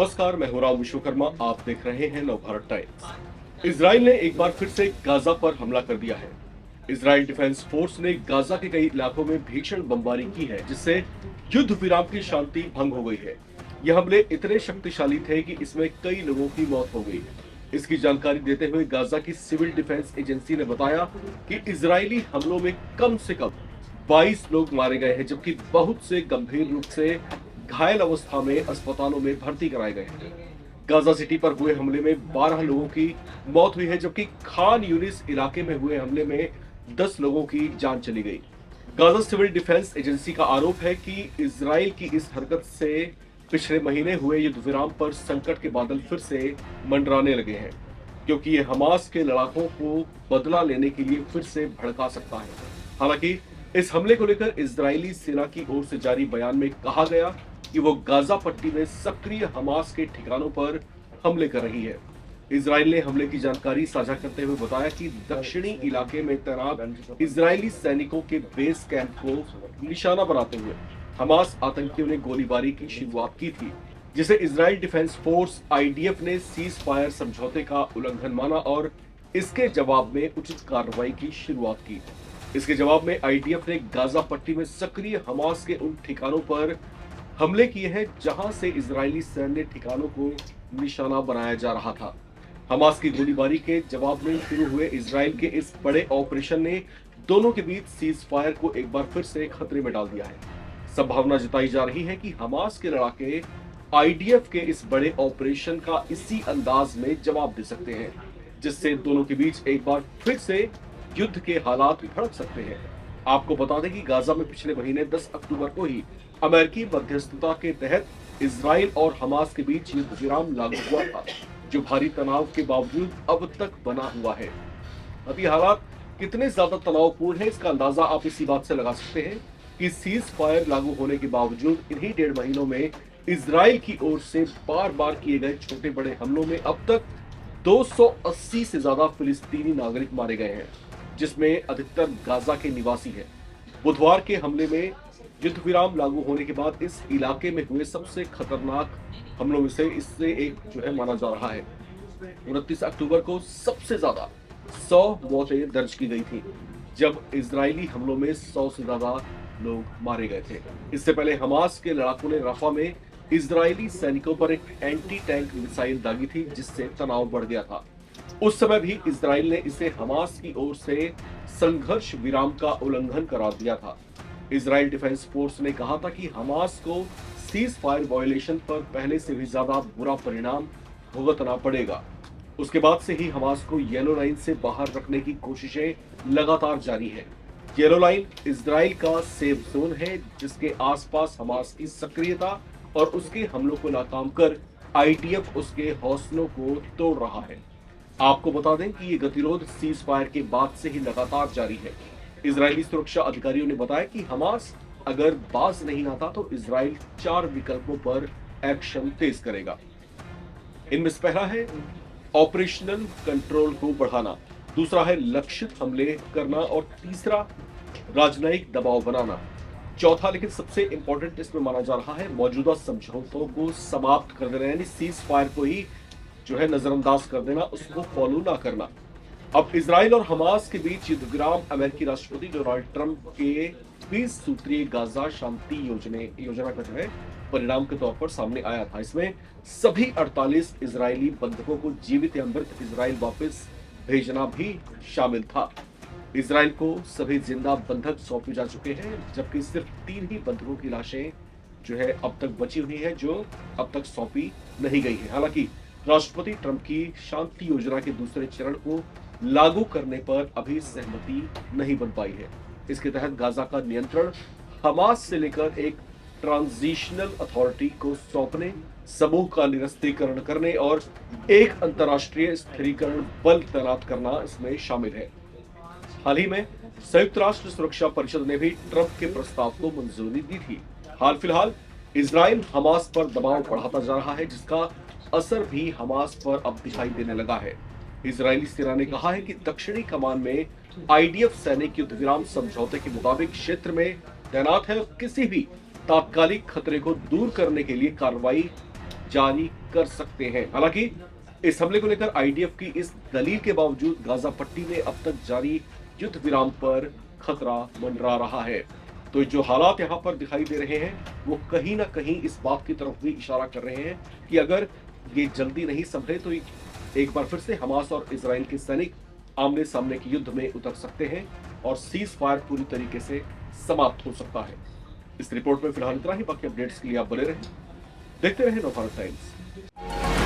नमस्कार, मैं हूं राम विश्वकर्मा। आप देख रहे हैं नवभारत टाइम्स। इजराइल ने एक बार फिर से गाजा पर हमला कर दिया है। इजराइल डिफेंस फोर्स ने गाजा के कई इलाकों में भीषण बमबारी की है, जिससे युद्ध विराम की शांति भंग हो गई है। यह हमले इतने शक्तिशाली थे कि इसमें कई लोगों की मौत हो गई। इसकी जानकारी देते हुए गाजा की सिविल डिफेंस एजेंसी ने बताया कि इजरायली हमलों में कम से कम 22 लोग मारे गए हैं, जबकि बहुत से गंभीर रूप से घायल अवस्था में अस्पतालों में भर्ती कराए गए हैं। गाजा सिटी पर हुए हमले में 12 लोगों की मौत हुई है, जबकि खान यूनिस इलाके में हुए हमले में 10 लोगों की जान चली गई। गाजा सिविल डिफेंस एजेंसी का आरोप है कि इजराइल की इस हरकत से पिछले महीने हुए युद्ध विराम पर संकट के बादल फिर से मंडराने लगे हैं, क्योंकि ये हमास के लड़ाकों को बदला लेने के लिए फिर से भड़का सकता है। हालांकि इस हमले को लेकर इजरायली सेना की ओर से जारी बयान में कहा गया कि वो गाजा पट्टी में सक्रिय हमास के ठिकानों पर हमले कर रही है। इजराइल ने हमले की जानकारी साझा करते हुए बताया कि दक्षिणी इलाके में तैनात इजरायली सैनिकों के बेस कैंप को निशाना बनाते हुए हमास आतंकियों ने गोलीबारी की शुरुआत की थी, जिसे इजराइल डिफेंस फोर्स आईडीएफ ने सीज फायर समझौते का उल्लंघन माना और इसके जवाब में उचित कार्रवाई की शुरुआत की। इसके जवाब में आईडीएफ ने गाजा पट्टी में सक्रिय हमास के उन ठिकानों पर हमले किए हैं जहां से इजरायली सैन्य ठिकानों को निशाना बनाया जा रहा था। हमास की गोलीबारी के जवाब में शुरू हुए इजराइल के इस बड़े ऑपरेशन ने दोनों के बीच सीज फायर को एक बार फिर से खतरे में डाल दिया है। संभावना जताई जा रही है कि हमास के लड़ाके आईडीएफ के इस बड़े ऑपरेशन का इसी अंदाज में जवाब दे सकते हैं, जिससे दोनों के बीच एक बार फिर से युद्ध के हालात भड़क सकते हैं। आपको बता दें कि गाजा में पिछले महीने 10 अक्टूबर को ही अमेरिकी मध्यस्थता के तहत इजराइल और हमास के बीच युद्ध विराम लागू हुआ था, जो भारी तनाव के बावजूद अब तक बना हुआ है। अब ये हालात कितने ज्यादा तनावपूर्ण है, इसका अंदाजा आप इसी बात से लगा सकते हैं कि सीज फायर लागू होने के बावजूद इन्हीं 1.5 महीनों में इजराइल की ओर से बार बार किए गए छोटे बड़े हमलों में अब तक 280 से ज्यादा फिलिस्तीनी नागरिक मारे गए हैं, जिसमें अधिकतर गाजा के निवासी हैं। बुधवार के हमले में युद्ध विराम लागू होने के बाद इस इलाके में हुए सबसे खतरनाक हमलों में से इससे एक जो है माना जा रहा है। 29 अक्टूबर को सबसे ज्यादा 100 मौतें दर्ज की गई थी, जब इजरायली हमलों में 100 से ज्यादा लोग मारे गए थे। इससे पहले हमास के लड़ाकों ने रफा में इजरायली सैनिकों पर एक एंटी टैंक मिसाइल दागी थी, जिससे तनाव बढ़ गया था। उस समय भी इजराइल ने इसे हमास की ओर से संघर्ष विराम का उल्लंघन करार दिया था। इजराइल डिफेंस फोर्स ने कहा था कि हमास को सीज फायर वायलेशन पर पहले से भी ज्यादा बुरा परिणाम भुगतना पड़ेगा। उसके बाद से ही हमास को येलो लाइन से बाहर रखने की कोशिशें लगातार जारी है। येलो लाइन इजराइल का सेफ जोन है, जिसके आसपास हमास की सक्रियता और उसके हमलों को नाकाम कर आईडीएफ उसके हौसलों को तोड़ रहा है। आपको बता दें कि ये गतिरोध सीज फायर के बाद से ही लगातार जारी है। इजरायली सुरक्षा अधिकारियों ने बताया कि हमास अगर बाज नहीं आता तो इजराइल 4 विकल्पों पर एक्शन तेज करेगा। इनमें से पहला है ऑपरेशनल कंट्रोल को बढ़ाना, दूसरा है लक्षित हमले करना और तीसरा राजनयिक दबाव बनाना। चौथा लेकिन सबसे इंपॉर्टेंट इसमें माना जा रहा है मौजूदा समझौतों को समाप्त कर देना, यानी सीज फायर को ही जो है नजरअंदाज कर देना, उसको फॉलो ना करना। अब इजराइल और हमास के बीच युद्ध विराम अमेरिकी राष्ट्रपति डोनाल्ड ट्रंप के 20 सूत्रीय गाजा शांति योजना का जो है परिणाम के तौर पर सामने आया था। इसमें सभी 48 इजरायली बंधकों को जीवित या मृत इजराइल वापस भेजना भी शामिल था। इजराइल को सभी जिंदा बंधक सौंपे जा चुके हैं, जबकि सिर्फ 3 ही बंधकों की लाशें जो है अब तक बची हुई है, जो अब तक सौंपी नहीं गई है। हालांकि राष्ट्रपति ट्रंप की शांति योजना के दूसरे चरण को लागू करने पर अभी सहमति नहीं बन पाई है। इसके तहत गाजा का नियंत्रण हमास से लेकर एक ट्रांजिशनल अथॉरिटी को सौंपने, समूह का निरस्तीकरण करने और एक अंतर्राष्ट्रीय स्थिरीकरण बल तैनात करना इसमें शामिल है। हाल ही में संयुक्त राष्ट्र सुरक्षा परिषद ने भी ट्रंप के प्रस्ताव को मंजूरी दी थी। हाल फिलहाल इजराइल हमास पर दबाव बढ़ाता जा रहा है, जिसका असर भी हमास पर अब दिखाई देने लगा है। इजरायली सेना ने कहा है कि दक्षिणी कमान में आईडीएफ सैनिक युद्ध विराम समझौते के मुताबिक क्षेत्र में तैनात है और किसी भी तात्कालिक खतरे को दूर करने के लिए कार्रवाई जारी कर सकते हैं। हालांकि इस हमले को लेकर आईडीएफ की इस दलील के बावजूद गाजा पट्टी में अब तक जारी युद्ध विराम पर खतरा मंडरा रहा है। तो जो हालात यहाँ पर दिखाई दे रहे हैं वो कहीं ना कहीं इस बात की तरफ भी इशारा कर रहे हैं कि अगर ये जल्दी नहीं संभले तो एक बार फिर से हमास और इजराइल के सैनिक आमने सामने के युद्ध में उतर सकते हैं और सीज फायर पूरी तरीके से समाप्त हो सकता है। इस रिपोर्ट में फिलहाल इतना ही। बाकी अपडेट्स के लिए आप बने रहें, देखते रहें नवभारत टाइम्स।